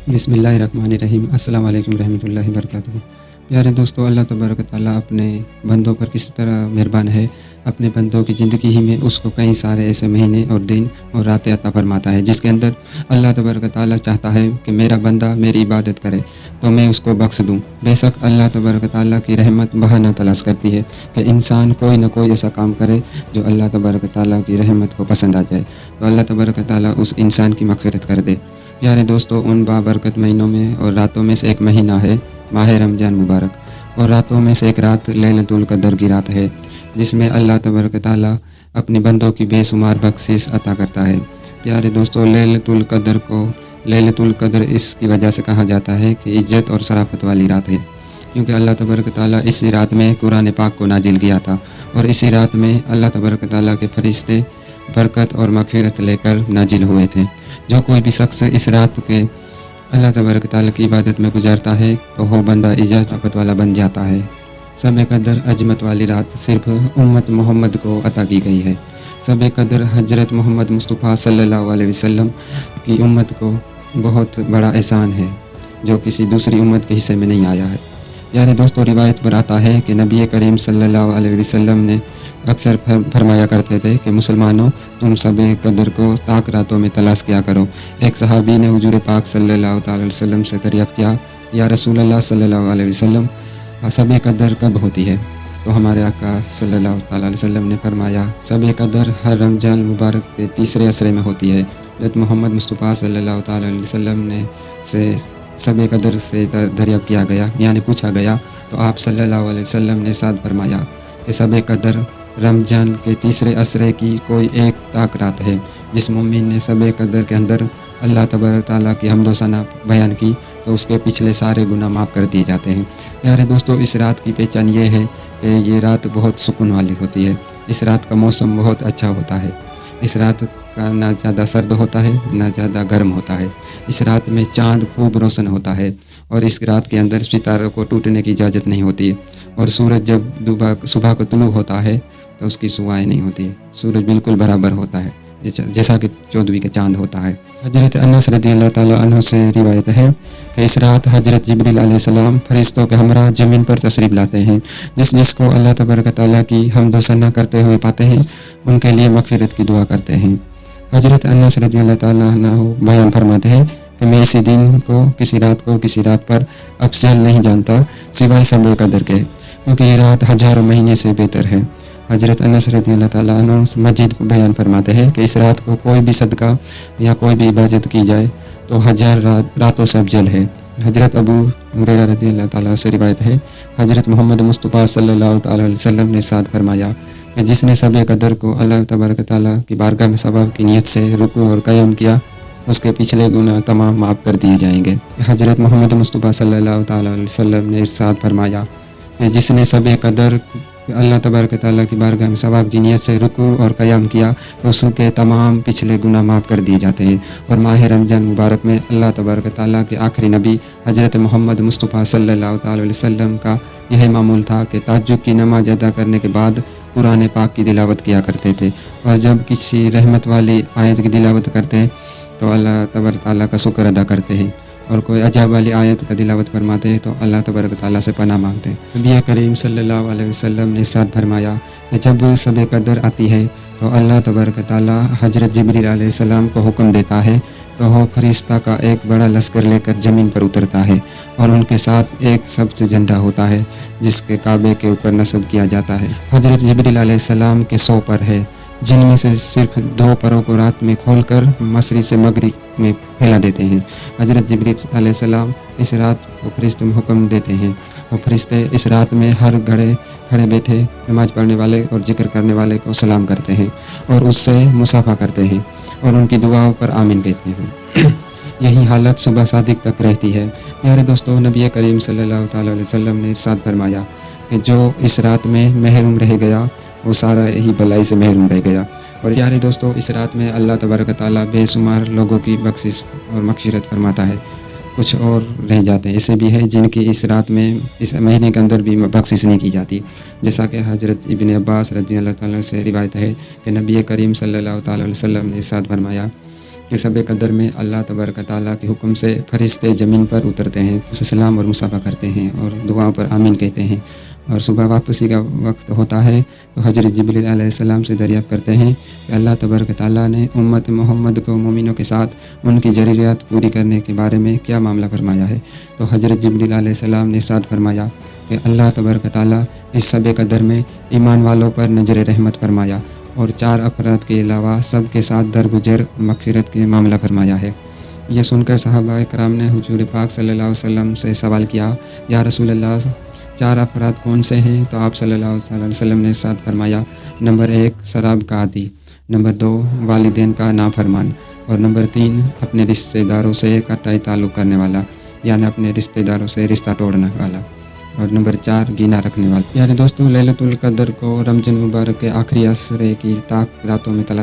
بسم اللہ الرحمن الرحیم۔ السلام علیکم ورحمۃ اللہ وبرکاتہ۔ پیارے دوستو، اللہ تبارک و تعالیٰ اپنے بندوں پر کس طرح مہربان ہے۔ اپنے بندوں کی زندگی ہی میں اس کو کئی سارے ایسے مہینے اور دن اور راتیں عطا فرماتا ہے جس کے اندر اللہ تبارک و تعالیٰ چاہتا ہے کہ میرا بندہ میری عبادت کرے تو میں اس کو بخش دوں۔ بے شک اللہ تبارک و تعالیٰ کی رحمت بہانہ تلاش کرتی ہے کہ انسان کوئی نہ کوئی ایسا کام کرے جو اللہ تبارک و تعالیٰ کی رحمت کو پسند آ جائے، تو اللہ تبارک و تعالیٰ اس انسان کی مغفرت کر دے۔ پیارے دوستو، ان بابرکت مہینوں میں اور راتوں میں سے ایک مہینہ ہے ماہ رمضان مبارک، اور راتوں میں سے ایک رات لیلۃ القدر کی رات ہے جس میں اللہ تبارک و تعالیٰ اپنے بندوں کی بے شمار بخشش عطا کرتا ہے۔ پیارے دوستو، لیلۃ القدر کو لیلۃ القدر اس کی وجہ سے کہا جاتا ہے کہ عزت اور شرافت والی رات ہے، کیونکہ اللہ تبارک و تعالیٰ اسی رات میں قرآن پاک کو نازل کیا تھا، اور اسی رات میں اللہ تبارک و تعالیٰ کے فرشتے برکت اور مغفرت لے کر نازل ہوئے تھے۔ جو کوئی بھی شخص اس رات کے اللہ تبارک و تعالیٰ کی عبادت میں گزارتا ہے تو وہ بندہ عزت والا بن جاتا ہے۔ شب قدر عظمت والی رات صرف امت محمد کو عطا کی گئی ہے۔ شب قدر حضرت محمد مصطفیٰ صلی اللہ علیہ وسلم کی امت کو بہت بڑا احسان ہے جو کسی دوسری امت کے حصے میں نہیں آیا ہے۔ یعنی دوستو، روایت پر آتا ہے کہ نبی کریم صلی اللہ علیہ وسلم نے اکثر فرمایا کرتے تھے کہ مسلمانوں، تم شب قدر کو طاق راتوں میں تلاش کیا کرو۔ ایک صحابی نے حضور پاک صلی اللہ تعالی وسلم سے دریافت کیا، یا رسول اللہ صلی اللہ علیہ وسلم، شب قدر کب ہوتی ہے؟ تو ہمارے آقا صلی اللہ تعالی علیہ وسلم نے فرمایا، شب قدر ہر رمضان مبارک کے تیسرے عشرے میں ہوتی ہے۔ حضرت محمد مصطفیٰ صلی اللہ تعالی علیہ وسلم نے سے شب قدر سے دریافت کیا گیا، یعنی پوچھا گیا، تو آپ صلی اللہ علیہ وسلم نے ارشاد فرمایا کہ شب قدر رمضان کے تیسرے عشرے کی کوئی ایک طاق رات ہے۔ جس مومن نے شب قدر کے اندر اللہ تبارک تعالیٰ کی حمد و ثنا بیان کی تو اس کے پچھلے سارے گناہ معاف کر دیے جاتے ہیں۔ پیارے دوستو، اس رات کی پہچان یہ ہے کہ یہ رات بہت سکون والی ہوتی ہے۔ اس رات کا موسم بہت اچھا ہوتا ہے۔ اس رات کا نہ زیادہ سرد ہوتا ہے نہ زیادہ گرم ہوتا ہے۔ اس رات میں چاند خوب روشن ہوتا ہے، اور اس رات کے اندر ستاروں کو ٹوٹنے کی اجازت نہیں ہوتی، اور سورج جب صبح کو طلوع ہوتا ہے تو اس کی شعاعیں نہیں ہوتی، سورج بالکل برابر ہوتا ہے جیسا کہ 14ویں کا چاند ہوتا ہے۔ حضرت انس رضی اللہ تعالیٰ عنہ سے روایت ہے کہ اس رات حضرت جبریل علیہ السلام فرشتوں کے ہمراہ زمین پر تشریف لاتے ہیں۔ جس کو اللہ تبارک تعالیٰ کی حمد و ثنا کرتے ہوئے پاتے ہیں، ان کے لیے مغفرت کی دعا کرتے ہیں۔ حضرت انس رضی اللہ تعالیٰ عنہ بیان فرماتے ہیں کہ میں اسی دن کو کسی رات پر افضل نہیں جانتا سوائے شب قدر کے، کیونکہ یہ رات ہزاروں مہینے سے بہتر ہے۔ حضرت انس رضی اللہ تعالیٰ عنہ مجید کو بیان فرماتے ہیں کہ اس رات کو کوئی بھی صدقہ یا کوئی بھی عبادت کی جائے تو 1000 راتوں سے افضل ہے۔ حضرت ابو ہریرہ رضی اللہ تعالیٰ سے روایت ہے، حضرت محمد مصطفیٰ صلی اللہ تعالیٰ علیہ وسلم نے ارشاد فرمایا کہ جس نے شب قدر کو اللہ تبارک تعالیٰ کی بارگاہ میں ثواب کی نیت سے رکوع اور قیام کیا، اس کے پچھلے گناہ تمام معاف کر دیے جائیں گے۔ حضرت محمد مصطفیٰ صلی اللہ تعالیٰ علیہ وسلم نے ارشاد فرمایا کہ جس نے شب قدر اللہ تبارک تعالیٰ کی بارگاہ میں ثواب کی نیت سے رکوع اور قیام کیا تو اس کے تمام پچھلے گناہ معاف کر دیے جاتے ہیں۔ اور ماہ رمضان مبارک میں اللہ تبارک تعالیٰ کے آخری نبی حضرت محمد مصطفیٰ صلی اللہ تعالی علیہ وسلم کا یہ معمول تھا کہ تہجد کی نماز ادا کرنے کے بعد قرآن پاک کی تلاوت کیا کرتے تھے، اور جب کسی رحمت والی آیت کی تلاوت کرتے ہیں تو اللہ تبارک تعالیٰ کا شکر ادا کرتے ہیں، اور کوئی عجاب والی آیت کا تلاوت فرماتے ہیں تو اللہ تبارک تعالیٰ سے پناہ مانگتے ہیں۔ نبی کریم صلی اللہ علیہ وسلم نے ارشاد فرمایا کہ جب شب قدر آتی ہے تو اللہ تبارک تعالیٰ حضرت جبریل علیہ السلام کو حکم دیتا ہے تو وہ فرشتہ کا ایک بڑا لشکر لے کر زمین پر اترتا ہے، اور ان کے ساتھ ایک سبز جھنڈا ہوتا ہے جس کے کعبے کے اوپر نصب کیا جاتا ہے۔ حضرت جبریل علیہ السلام کے 100 پر ہے، جن میں سے صرف 2 پروں کو رات میں کھول کر مشرق سے مغرب میں پھیلا دیتے ہیں۔ حضرت جبریل علیہ السلام اس رات کو فرشتوں میں حکم دیتے ہیں، وہ فرشتے اس رات میں ہر گھڑے کھڑے بیٹھے نماز پڑھنے والے اور ذکر کرنے والے کو سلام کرتے ہیں اور اس سے مصافحہ کرتے ہیں اور ان کی دعاؤں پر آمین کہتے ہیں۔ یہی حالت صبح صادق تک رہتی ہے۔ پیارے دوستو، نبی کریم صلی اللہ تعالیٰ علیہ وسلم نے ارشاد فرمایا کہ جو اس رات میں محروم رہ گیا وہ سارا ہی بلائی سے محروم رہ گیا۔ اور پیارے دوستو، اس رات میں اللہ تبارک تعالیٰ بے شمار لوگوں کی بخشش اور مغفرت فرماتا ہے۔ کچھ اور رہ جاتے ہیں، ایسے بھی ہے جن کی اس رات میں اس مہینے کے اندر بھی بخشش نہیں کی جاتی، جیسا کہ حضرت ابن عباس رضی اللہ تعالیٰ سے روایت ہے کہ نبی کریم صلی اللہ تعالیٰ علیہ وسلم نے ارشاد فرمایا کہ شب قدر میں اللہ تبارک تعالیٰ کے حکم سے فرشتے زمین پر اترتے ہیں، اسے سلام اور مصافحہ کرتے ہیں اور دعاؤں پر آمین کہتے ہیں، اور صبح واپسی کا وقت ہوتا ہے تو حضرت جبریل علیہ السلام سے دریافت کرتے ہیں کہ اللہ تبارک تعالیٰ نے امت محمد کو مومنوں کے ساتھ ان کی ضروریات پوری کرنے کے بارے میں کیا معاملہ فرمایا ہے؟ تو حضرت جبریل علیہ السلام نے ارشاد فرمایا کہ اللہ تبارک تعالیٰ اس شب قدر میں ایمان والوں پر نظر رحمت فرمایا اور 4 افراد کے علاوہ سب کے ساتھ درگزر مغفرت کے معاملہ فرمایا ہے۔ یہ سن کر صحابہ کرام نے حضور پاک صلی اللہ علیہ وسلم سے سوال کیا، یا رسول اللہ 4 افراد کون سے ہیں؟ تو آپ صلی اللہ علیہ وسلم نے ارشاد فرمایا، نمبر 1 شراب کا عادی، نمبر 2 والدین کا نافرمان، اور نمبر 3 اپنے رشتہ داروں سے قطعی تعلق کرنے والا، یعنی اپنے رشتہ داروں سے رشتہ توڑنے والا، اور نمبر 4 گینا رکھنے والا۔ یعنی دوستوں، لیلۃ القدر کو رمضان مبارک کے آخری عشرے کی طاق راتوں میں